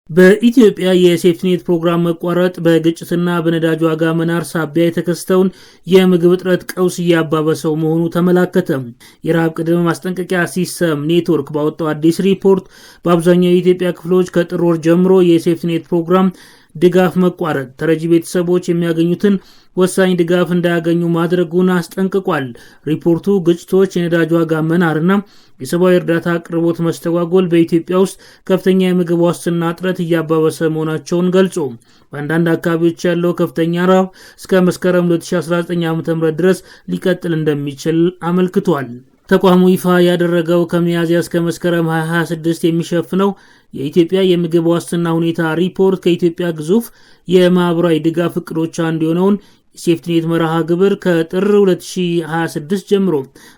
በኢትዮጵያ የሴፍቲኔት ፕሮግራም መቋረጥ በግጭትና በነዳጅ ዋጋ መናር ሳቢያ የተከሰተውን የምግብ እጥረት ቀውስ እያባበሰው መሆኑ ተመላከተ። የረሃብ ቅድመ ማስጠንቀቂያ ሲስተም ኔትወርክ ባወጣው አዲስ ሪፖርት በአብዛኛው የኢትዮጵያ ክፍሎች ከጥር ወር ጀምሮ የሴፍቲኔት ፕሮግራም ድጋፍ መቋረጥ ተረጂ ቤተሰቦች የሚያገኙትን ወሳኝ ድጋፍ እንዳያገኙ ማድረጉን አስጠንቅቋል። ሪፖርቱ ግጭቶች፣ የነዳጅ ዋጋ መናርና የሰብአዊ እርዳታ አቅርቦት መስተጓጎል በኢትዮጵያ ውስጥ ከፍተኛ የምግብ ዋስትና እጥረት እያባበሰ መሆናቸውን ገልጾ በአንዳንድ አካባቢዎች ያለው ከፍተኛ ረሃብ እስከ መስከረም 2019 ዓ.ም ድረስ ሊቀጥል እንደሚችል አመልክቷል። ተቋሙ ይፋ ያደረገው ከሚያዝያ እስከ መስከረም 2026 የሚሸፍነው የኢትዮጵያ የምግብ ዋስትና ሁኔታ ሪፖርት ከኢትዮጵያ ግዙፍ የማህበራዊ ድጋፍ እቅዶች አንዱ የሆነውን ሴፍቲኔት መርሃ ግብር ከጥር 2026 ጀምሮ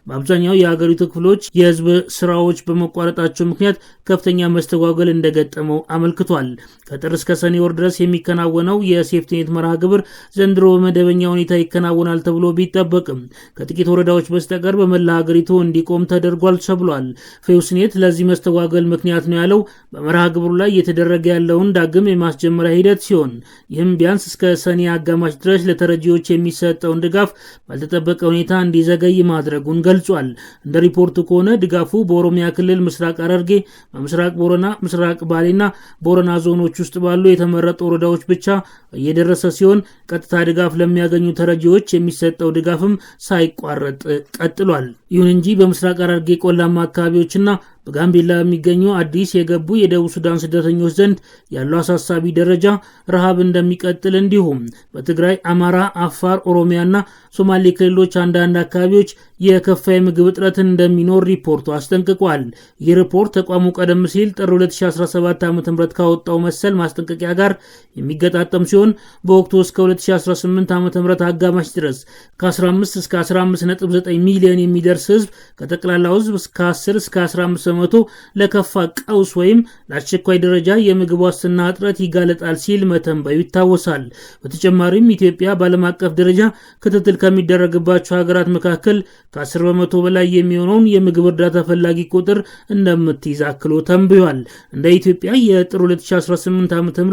በአብዛኛው የሀገሪቱ ክፍሎች የህዝብ ስራዎች በመቋረጣቸው ምክንያት ከፍተኛ መስተጓጎል እንደገጠመው አመልክቷል። ከጥር እስከ ሰኔ ወር ድረስ የሚከናወነው የሴፍቲኔት መርሃ ግብር ዘንድሮ በመደበኛ ሁኔታ ይከናወናል ተብሎ ቢጠበቅም ከጥቂት ወረዳዎች በስተቀር በመላ ሀገሪቱ እንዲቆም ተደርጓል ተብሏል። ፌውስኔት ለዚህ መስተጓጎል ምክንያት ነው ያለው በመርሃ ግብሩ ላይ እየተደረገ ያለውን ዳግም የማስጀመሪያ ሂደት ሲሆን ይህም ቢያንስ እስከ ሰኔ አጋማሽ ድረስ ለተረጂ የሚሰጠውን ድጋፍ ባልተጠበቀ ሁኔታ እንዲዘገይ ማድረጉን ገልጿል። እንደ ሪፖርቱ ከሆነ ድጋፉ በኦሮሚያ ክልል ምስራቅ ሐረርጌ፣ በምስራቅ ቦረና፣ ምስራቅ ባሌና ቦረና ዞኖች ውስጥ ባሉ የተመረጡ ወረዳዎች ብቻ እየደረሰ ሲሆን ቀጥታ ድጋፍ ለሚያገኙ ተረጂዎች የሚሰጠው ድጋፍም ሳይቋረጥ ቀጥሏል። ይሁን እንጂ በምስራቅ ሐረርጌ ቆላማ አካባቢዎችና በጋምቤላ የሚገኙ አዲስ የገቡ የደቡብ ሱዳን ስደተኞች ዘንድ ያለው አሳሳቢ ደረጃ ረሃብ እንደሚቀጥል እንዲሁም በትግራይ፣ አማራ፣ አፋር፣ ኦሮሚያና ሶማሌ ክልሎች አንዳንድ አካባቢዎች የከፋ የምግብ እጥረትን እንደሚኖር ሪፖርቱ አስጠንቅቋል። ይህ ሪፖርት ተቋሙ ቀደም ሲል ጥር 2017 ዓ.ም ካወጣው መሰል ማስጠንቀቂያ ጋር የሚገጣጠም ሲሆን በወቅቱ እስከ 2018 ዓ.ም አጋማሽ ድረስ ከ15 እስከ 15.9 ሚሊዮን የሚደርስ ህዝብ ከጠቅላላው ህዝብ እስከ 10 እስከ 15 በመቶ ለከፋ ቀውስ ወይም ለአስቸኳይ ደረጃ የምግብ ዋስትና እጥረት ይጋለጣል ሲል መተንበዩ ይታወሳል። በተጨማሪም ኢትዮጵያ በዓለም አቀፍ ደረጃ ክትትል ከሚደረግባቸው ሀገራት መካከል ከ10 በመቶ በላይ የሚሆነውን የምግብ እርዳታ ፈላጊ ቁጥር እንደምትይዝ አክሎ ተንብዮአል። እንደ ኢትዮጵያ የጥር 2018 ዓ.ም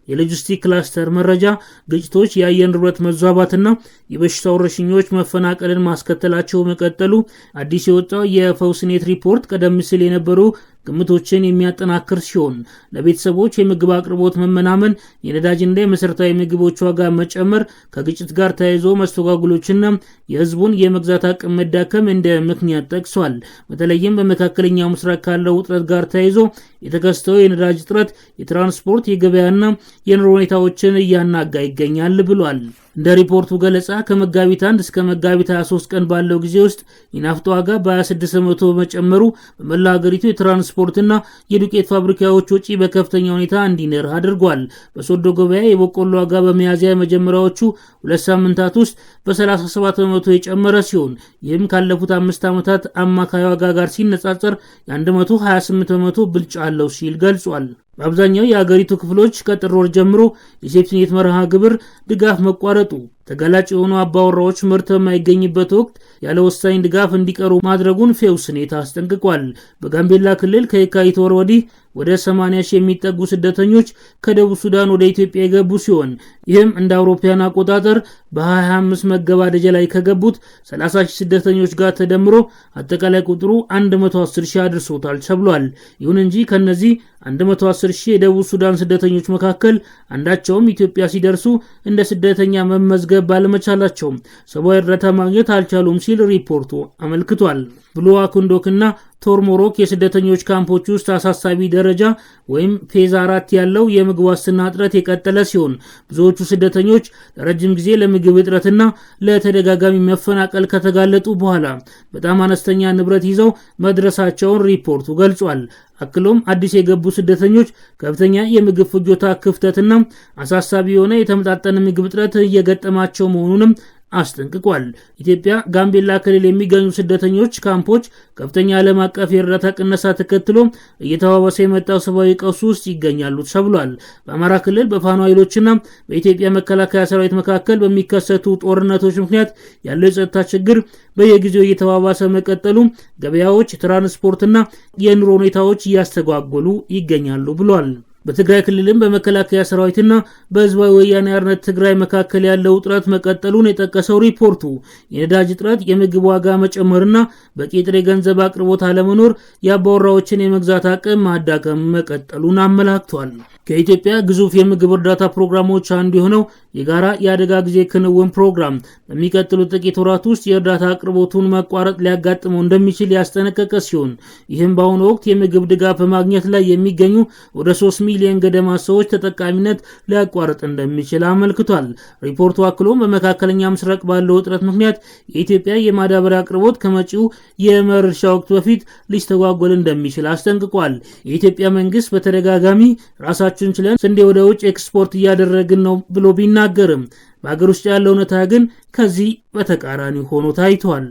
የሎጂስቲክ ክላስተር መረጃ ግጭቶች፣ የአየር ንብረት መዛባትና የበሽታ ወረርሽኞች መፈናቀልን ማስከተላቸው መቀጠሉ አዲስ የወጣው የፌውስኔት ሪፖርት ቀደም ሲል የነበሩ ግምቶችን የሚያጠናክር ሲሆን ለቤተሰቦች የምግብ አቅርቦት መመናመን፣ የነዳጅና የመሰረታዊ ምግቦች ዋጋ መጨመር፣ ከግጭት ጋር ተያይዞ መስተጓጉሎችና የህዝቡን የመግዛት አቅም መዳከም እንደ ምክንያት ጠቅሷል። በተለይም በመካከለኛው ምስራቅ ካለው ውጥረት ጋር ተያይዞ የተከሰተው የነዳጅ እጥረት የትራንስፖርት፣ የገበያና የኑሮ ሁኔታዎችን እያናጋ ይገኛል ብሏል። እንደ ሪፖርቱ ገለጻ ከመጋቢት 1 እስከ መጋቢት 23 ቀን ባለው ጊዜ ውስጥ የናፍጣ ዋጋ በ26 በመቶ መጨመሩ በመላ ሀገሪቱ የትራንስፖርትና የዱቄት ፋብሪካዎች ወጪ በከፍተኛ ሁኔታ እንዲንር አድርጓል። በሶዶ ገበያ የበቆሎ ዋጋ በሚያዝያ መጀመሪያዎቹ 2 ሳምንታት ውስጥ በ37 በመቶ የጨመረ ሲሆን ይህም ካለፉት 5 ዓመታት አማካይ ዋጋ ጋር ሲነጻጸር የ128 በመቶ ብልጫ አለው ሲል ገልጿል። በአብዛኛው የሀገሪቱ ክፍሎች ከጥር ወር ጀምሮ የሴፍቲኔት መርሃ ግብር ድጋፍ መቋረጡ ተጋላጭ የሆኑ አባወራዎች ምርት በማይገኝበት ወቅት ያለ ወሳኝ ድጋፍ እንዲቀሩ ማድረጉን ፌውስኔት አስጠንቅቋል። በጋምቤላ ክልል ከየካቲት ወር ወዲህ ወደ 80 ሺህ የሚጠጉ ስደተኞች ከደቡብ ሱዳን ወደ ኢትዮጵያ የገቡ ሲሆን ይህም እንደ አውሮፓውያን አቆጣጠር በ2025 መገባደጃ ላይ ከገቡት 30 ሺህ ስደተኞች ጋር ተደምሮ አጠቃላይ ቁጥሩ 110 ሺህ አድርሶታል ተብሏል። ይሁን እንጂ ከነዚህ 110 ሺህ የደቡብ ሱዳን ስደተኞች መካከል አንዳቸውም ኢትዮጵያ ሲደርሱ እንደ ስደተኛ መመዝገብ ባለመቻላቸው ሰብአዊ እርዳታ ማግኘት አልቻሉም ሲል ሪፖርቱ አመልክቷል። ብሉዋ ኩንዶክና ቶርሞሮክ የስደተኞች ካምፖች ውስጥ አሳሳቢ ደረጃ ወይም ፌዝ 4 ያለው የምግብ ዋስትና እጥረት የቀጠለ ሲሆን ብዙዎቹ ስደተኞች ለረጅም ጊዜ ለምግብ እጥረትና ለተደጋጋሚ መፈናቀል ከተጋለጡ በኋላ በጣም አነስተኛ ንብረት ይዘው መድረሳቸውን ሪፖርቱ ገልጿል። አክሎም አዲስ የገቡ ስደተኞች ከፍተኛ የምግብ ፍጆታ ክፍተትና አሳሳቢ የሆነ የተመጣጠነ ምግብ እጥረት እየገጠማቸው መሆኑንም አስጠንቅቋል። ኢትዮጵያ ጋምቤላ ክልል የሚገኙ ስደተኞች ካምፖች ከፍተኛ ዓለም አቀፍ የእርዳታ ቅነሳ ተከትሎ እየተባባሰ የመጣው ሰብአዊ ቀውስ ውስጥ ይገኛሉ ተብሏል። በአማራ ክልል በፋኖ ኃይሎችና በኢትዮጵያ መከላከያ ሰራዊት መካከል በሚከሰቱ ጦርነቶች ምክንያት ያለው የጸጥታ ችግር በየጊዜው እየተባባሰ መቀጠሉ ገበያዎች፣ ትራንስፖርትና የኑሮ ሁኔታዎች እያስተጓጎሉ ይገኛሉ ብሏል። በትግራይ ክልልም በመከላከያ ሰራዊትና በህዝባዊ ወያኔ ሓርነት ትግራይ መካከል ያለው ውጥረት መቀጠሉን የጠቀሰው ሪፖርቱ የነዳጅ እጥረት፣ የምግብ ዋጋ መጨመርና በቂ ጥሬ ገንዘብ አቅርቦት አለመኖር የአባወራዎችን የመግዛት አቅም ማዳከም መቀጠሉን አመላክቷል። ከኢትዮጵያ ግዙፍ የምግብ እርዳታ ፕሮግራሞች አንዱ የሆነው የጋራ የአደጋ ጊዜ ክንውን ፕሮግራም በሚቀጥሉት ጥቂት ወራት ውስጥ የእርዳታ አቅርቦቱን መቋረጥ ሊያጋጥመው እንደሚችል ያስጠነቀቀ ሲሆን ይህም በአሁኑ ወቅት የምግብ ድጋፍ በማግኘት ላይ የሚገኙ ወደ 3 ሚሊዮን ገደማ ሰዎች ተጠቃሚነት ሊያቋርጥ እንደሚችል አመልክቷል። ሪፖርቱ አክሎም በመካከለኛ ምስራቅ ባለው ውጥረት ምክንያት የኢትዮጵያ የማዳበሪያ አቅርቦት ከመጪው የመኸር እርሻ ወቅት በፊት ሊስተጓጎል እንደሚችል አስጠንቅቋል። የኢትዮጵያ መንግስት በተደጋጋሚ ራሳችንን ችለን ስንዴ ወደ ውጭ ኤክስፖርት እያደረግን ነው ብሎ ቢናገርም በአገር ውስጥ ያለው እውነታ ግን ከዚህ በተቃራኒ ሆኖ ታይቷል።